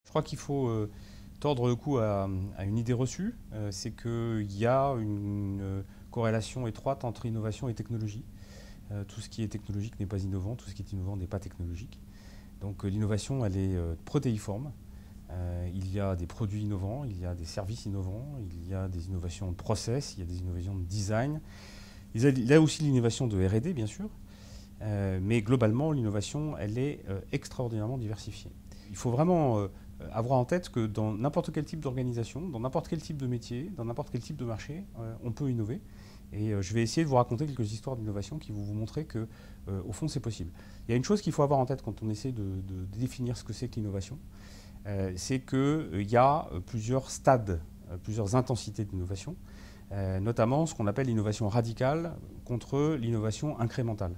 Je crois qu'il faut tordre le cou à une idée reçue, c'est qu'il y a une corrélation étroite entre innovation et technologie. Tout ce qui est technologique n'est pas innovant, tout ce qui est innovant n'est pas technologique. Donc l'innovation, elle est protéiforme. Il y a des produits innovants, il y a des services innovants, il y a des innovations de process, il y a des innovations de design. Il y a aussi l'innovation de R&D, bien sûr. Mais globalement, l'innovation, elle est extraordinairement diversifiée. Il faut vraiment avoir en tête que dans n'importe quel type d'organisation, dans n'importe quel type de métier, dans n'importe quel type de marché, on peut innover. Et je vais essayer de vous raconter quelques histoires d'innovation qui vont vous montrer que, au fond, c'est possible. Il y a une chose qu'il faut avoir en tête quand on essaie de définir ce que c'est que l'innovation, c'est qu'il y a plusieurs stades, plusieurs intensités d'innovation, notamment ce qu'on appelle l'innovation radicale contre l'innovation incrémentale.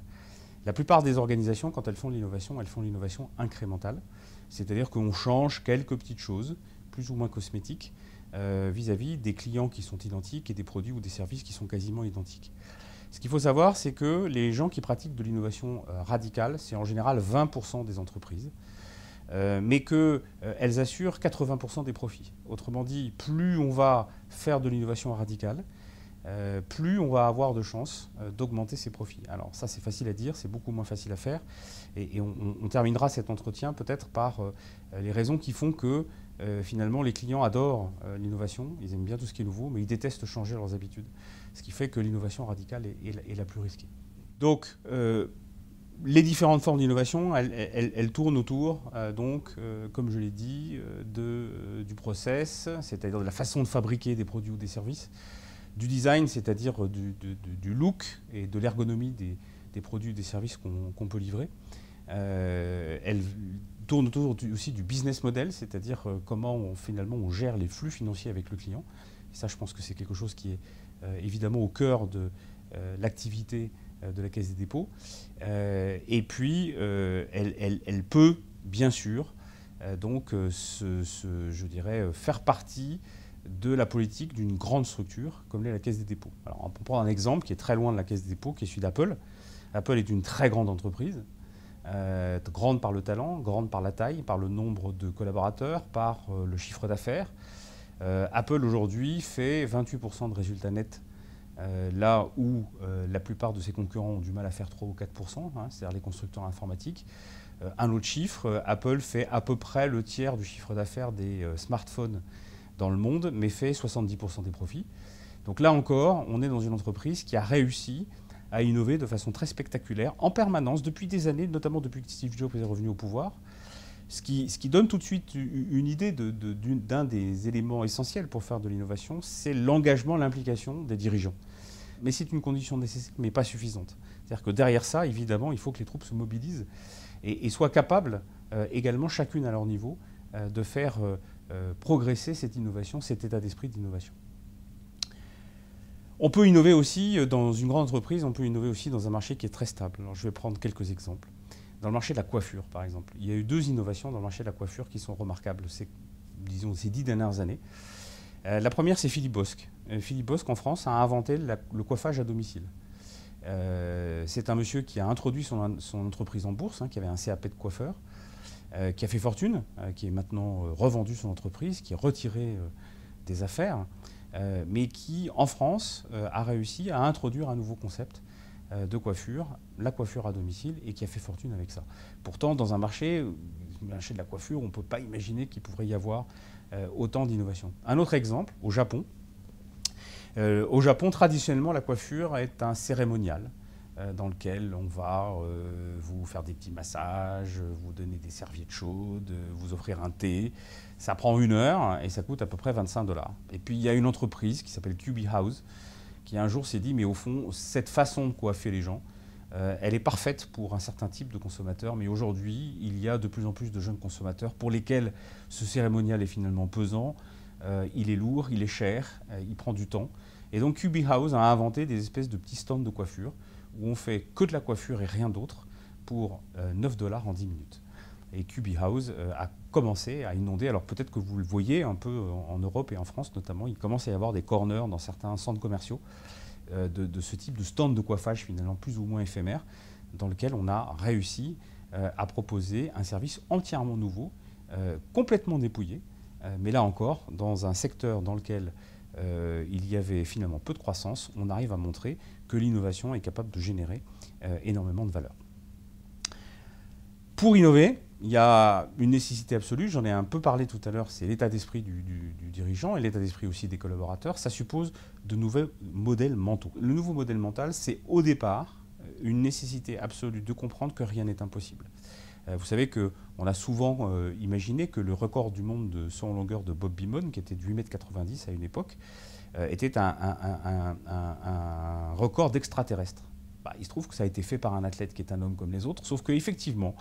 La plupart des organisations, quand elles font l'innovation incrémentale. C'est-à-dire qu'on change quelques petites choses, plus ou moins cosmétiques, vis-à-vis des clients qui sont identiques et des produits ou des services qui sont quasiment identiques. Ce qu'il faut savoir, c'est que les gens qui pratiquent de l'innovation radicale, c'est en général 20% des entreprises, mais qu'elles assurent 80% des profits. Autrement dit, plus on va faire de l'innovation radicale, plus on va avoir de chances d'augmenter ses profits. Alors ça, c'est facile à dire, c'est beaucoup moins facile à faire. Et on terminera cet entretien peut-être par les raisons qui font que finalement les clients adorent l'innovation, ils aiment bien tout ce qui est nouveau, mais ils détestent changer leurs habitudes. Ce qui fait que l'innovation radicale est la plus risquée. Donc, les différentes formes d'innovation, elles tournent autour, comme je l'ai dit, du process, c'est-à-dire de la façon de fabriquer des produits ou des services, du design, c'est-à-dire du look et de l'ergonomie des produits et des services qu'on peut livrer. Elle tourne autour aussi du business model, c'est-à-dire comment finalement on gère les flux financiers avec le client. Et ça, je pense que c'est quelque chose qui est évidemment au cœur de l'activité de la Caisse des dépôts. Et puis, elle peut, bien sûr, je dirais, faire partie de la politique d'une grande structure comme l'est la Caisse des dépôts. Alors, on peut prendre un exemple qui est très loin de la Caisse des dépôts, qui est celui d'Apple. Apple est une très grande entreprise, grande par le talent, grande par la taille, par le nombre de collaborateurs, par le chiffre d'affaires. Apple aujourd'hui fait 28% de résultats nets, là où la plupart de ses concurrents ont du mal à faire 3 ou 4%, c'est-à-dire les constructeurs informatiques. Un autre chiffre, Apple fait à peu près le tiers du chiffre d'affaires des smartphones dans le monde, mais fait 70% des profits. Donc là encore, on est dans une entreprise qui a réussi à innover de façon très spectaculaire, en permanence, depuis des années, notamment depuis que Steve Jobs est revenu au pouvoir. Ce qui donne tout de suite une idée d'un des éléments essentiels pour faire de l'innovation, c'est l'engagement, l'implication des dirigeants. Mais c'est une condition nécessaire, mais pas suffisante. C'est-à-dire que derrière ça, évidemment, il faut que les troupes se mobilisent et soient capables, également, chacune à leur niveau, de faire progresser cette innovation, cet état d'esprit d'innovation. On peut innover aussi dans une grande entreprise, on peut innover aussi dans un marché qui est très stable. Alors, je vais prendre quelques exemples. Dans le marché de la coiffure, par exemple, il y a eu 2 innovations dans le marché de la coiffure qui sont remarquables, disons, ces 10 dernières années. La première, c'est Philippe Bosque. Philippe Bosque, en France, a inventé le coiffage à domicile. C'est un monsieur qui a introduit son entreprise en bourse, qui avait un CAP de coiffeur, qui a fait fortune, qui est maintenant revendu son entreprise, qui est retiré des affaires, mais qui, en France, a réussi à introduire un nouveau concept de coiffure, la coiffure à domicile, et qui a fait fortune avec ça. Pourtant, dans un marché de la coiffure, on ne peut pas imaginer qu'il pourrait y avoir autant d'innovation. Un autre exemple, au Japon. Au Japon, traditionnellement, la coiffure est un cérémonial dans lequel on va vous faire des petits massages, vous donner des serviettes chaudes, vous offrir un thé. Ça prend 1 heure et ça coûte à peu près 25 $. Et puis il y a une entreprise qui s'appelle QB House qui un jour s'est dit mais au fond, cette façon de coiffer les gens, elle est parfaite pour un certain type de consommateurs, mais aujourd'hui, il y a de plus en plus de jeunes consommateurs pour lesquels ce cérémonial est finalement pesant, il est lourd, il est cher, il prend du temps. Et donc QB House a inventé des espèces de petits stands de coiffure où on fait que de la coiffure et rien d'autre pour 9 $ en 10 minutes. Et QB House a commencé à inonder. Alors peut-être que vous le voyez un peu en Europe et en France notamment, il commence à y avoir des corners dans certains centres commerciaux de ce type de stand de coiffage finalement plus ou moins éphémère, dans lequel on a réussi à proposer un service entièrement nouveau complètement dépouillé, mais là encore, dans un secteur dans lequel il y avait finalement peu de croissance, on arrive à montrer que l'innovation est capable de générer énormément de valeur. Pour innover, il y a une nécessité absolue, j'en ai un peu parlé tout à l'heure, c'est l'état d'esprit du dirigeant et l'état d'esprit aussi des collaborateurs. Ça suppose de nouveaux modèles mentaux. Le nouveau modèle mental, c'est au départ une nécessité absolue de comprendre que rien n'est impossible. Vous savez qu'on a souvent imaginé que le record du monde de saut en longueur de Bob Beamon, qui était de 8,90 m à une époque, était un record d'extraterrestre. Il se trouve que ça a été fait par un athlète qui est un homme comme les autres, sauf qu'effectivement,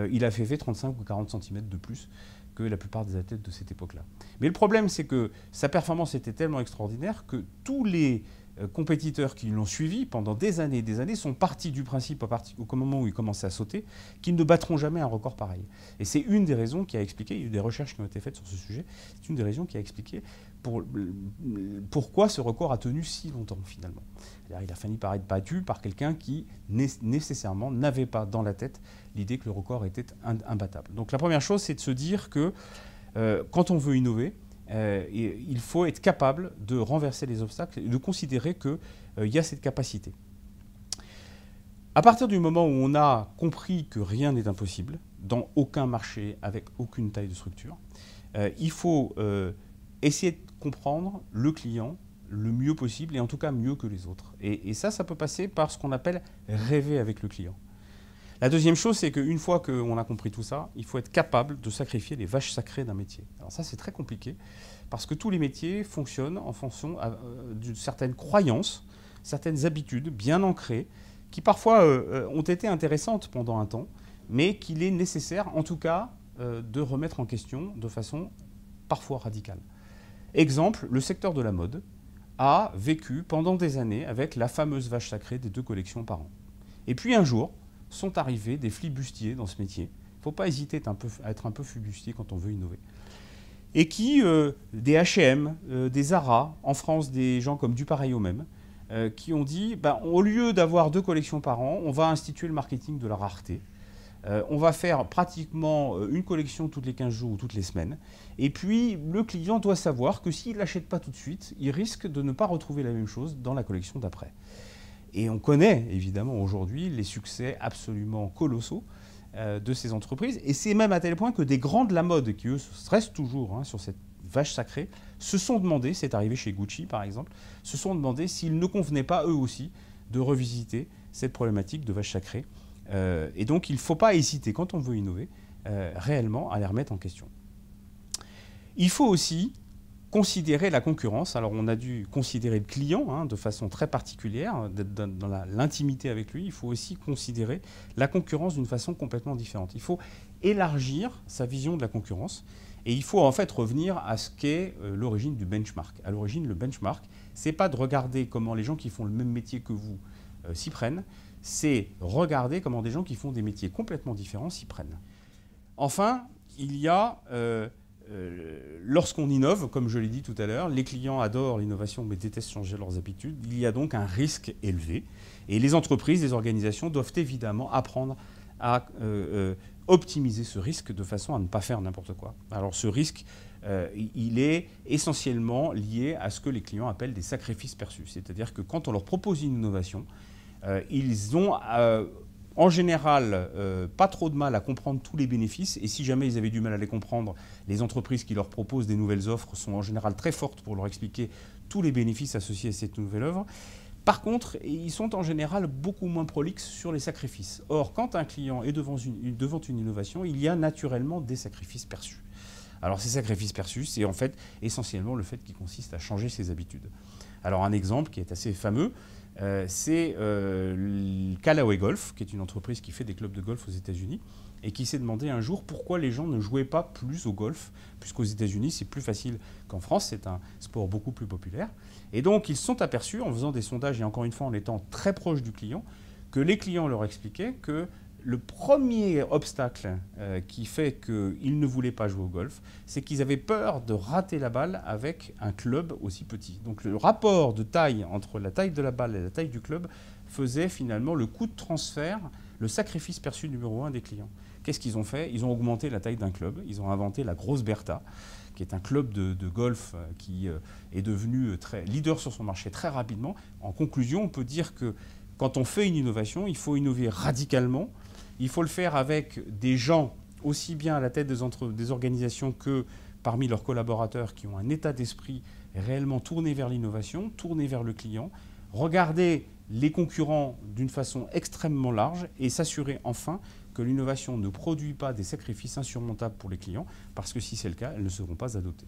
il a fait 35 ou 40 cm de plus que la plupart des athlètes de cette époque-là. Mais le problème, c'est que sa performance était tellement extraordinaire que tous les compétiteurs qui l'ont suivi pendant des années et des années sont partis du principe, au moment où il commençait à sauter, qu'ils ne battront jamais un record pareil. Et c'est une des raisons qui a expliqué, il y a eu des recherches qui ont été faites sur ce sujet, c'est une des raisons qui a expliqué pourquoi ce record a tenu si longtemps finalement. Il a fini par être battu par quelqu'un qui nécessairement n'avait pas dans la tête l'idée que le record était imbattable. Donc la première chose, c'est de se dire que quand on veut innover, il faut être capable de renverser les obstacles et de considérer qu'il y a cette capacité. À partir du moment où on a compris que rien n'est impossible, dans aucun marché, avec aucune taille de structure, il faut essayer de comprendre le client le mieux possible, et en tout cas mieux que les autres. Et ça peut passer par ce qu'on appelle rêver avec le client. La deuxième chose, c'est qu'une fois qu'on a compris tout ça, il faut être capable de sacrifier les vaches sacrées d'un métier. Alors ça, c'est très compliqué, parce que tous les métiers fonctionnent en fonction d'une certaine croyance, certaines habitudes bien ancrées, qui parfois ont été intéressantes pendant un temps, mais qu'il est nécessaire, en tout cas, de remettre en question de façon parfois radicale. Exemple, le secteur de la mode a vécu pendant des années avec la fameuse vache sacrée des 2 collections par an. Et puis un jour, sont arrivés des flibustiers dans ce métier. Il ne faut pas hésiter à être un peu flibustier quand on veut innover. Et qui, des H&M, des Zara, en France, des gens comme du pareil au même, qui ont dit, au lieu d'avoir 2 collections par an, on va instituer le marketing de la rareté. On va faire pratiquement une collection toutes les 15 jours ou toutes les semaines. Et puis, le client doit savoir que s'il ne l'achète pas tout de suite, il risque de ne pas retrouver la même chose dans la collection d'après. Et on connaît évidemment aujourd'hui les succès absolument colossaux de ces entreprises. Et c'est même à tel point que des grands de la mode, qui eux restent toujours sur cette vache sacrée, se sont demandé, c'est arrivé chez Gucci par exemple, se sont demandé s'il ne convenait pas eux aussi de revisiter cette problématique de vache sacrée. Et donc il ne faut pas hésiter, quand on veut innover, réellement à les remettre en question. Il faut aussi considérer la concurrence. Alors on a dû considérer le client de façon très particulière, dans l'intimité avec lui. Il faut aussi considérer la concurrence d'une façon complètement différente. Il faut élargir sa vision de la concurrence et il faut en fait revenir à ce qu'est l'origine du benchmark. À l'origine, le benchmark, c'est pas de regarder comment les gens qui font le même métier que vous s'y prennent, c'est regarder comment des gens qui font des métiers complètement différents s'y prennent. Enfin, il y a lorsqu'on innove, comme je l'ai dit tout à l'heure, les clients adorent l'innovation mais détestent changer leurs habitudes. Il y a donc un risque élevé. Et les entreprises, les organisations doivent évidemment apprendre à optimiser ce risque de façon à ne pas faire n'importe quoi. Alors ce risque, il est essentiellement lié à ce que les clients appellent des sacrifices perçus. C'est-à-dire que quand on leur propose une innovation, ils ont en général pas trop de mal à comprendre tous les bénéfices, et si jamais ils avaient du mal à les comprendre, les entreprises qui leur proposent des nouvelles offres sont en général très fortes pour leur expliquer tous les bénéfices associés à cette nouvelle offre. Par contre, ils sont en général beaucoup moins prolixes sur les sacrifices. Or, quand un client est devant une innovation, il y a naturellement des sacrifices perçus. Alors ces sacrifices perçus, c'est en fait essentiellement le fait qu'il consiste à changer ses habitudes. Alors un exemple qui est assez fameux, c'est Callaway Golf, qui est une entreprise qui fait des clubs de golf aux États-Unis et qui s'est demandé un jour pourquoi les gens ne jouaient pas plus au golf, puisqu'aux États-Unis c'est plus facile qu'en France, c'est un sport beaucoup plus populaire. Et donc ils se sont aperçus, en faisant des sondages et encore une fois en étant très proches du client, que les clients leur expliquaient que le premier obstacle qui fait qu'ils ne voulaient pas jouer au golf, c'est qu'ils avaient peur de rater la balle avec un club aussi petit. Donc le rapport de taille entre la taille de la balle et la taille du club faisait finalement le coût de transfert, le sacrifice perçu numéro 1 des clients. Qu'est-ce qu'ils ont fait? Ils ont augmenté la taille d'un club. Ils ont inventé la Grosse Bertha, qui est un club de golf qui est devenu leader sur son marché très rapidement. En conclusion, on peut dire que quand on fait une innovation, il faut innover radicalement. Il faut le faire avec des gens aussi bien à la tête des organisations que parmi leurs collaborateurs qui ont un état d'esprit réellement tourné vers l'innovation, tourné vers le client, regarder les concurrents d'une façon extrêmement large et s'assurer enfin que l'innovation ne produit pas des sacrifices insurmontables pour les clients, parce que si c'est le cas, elles ne seront pas adoptées.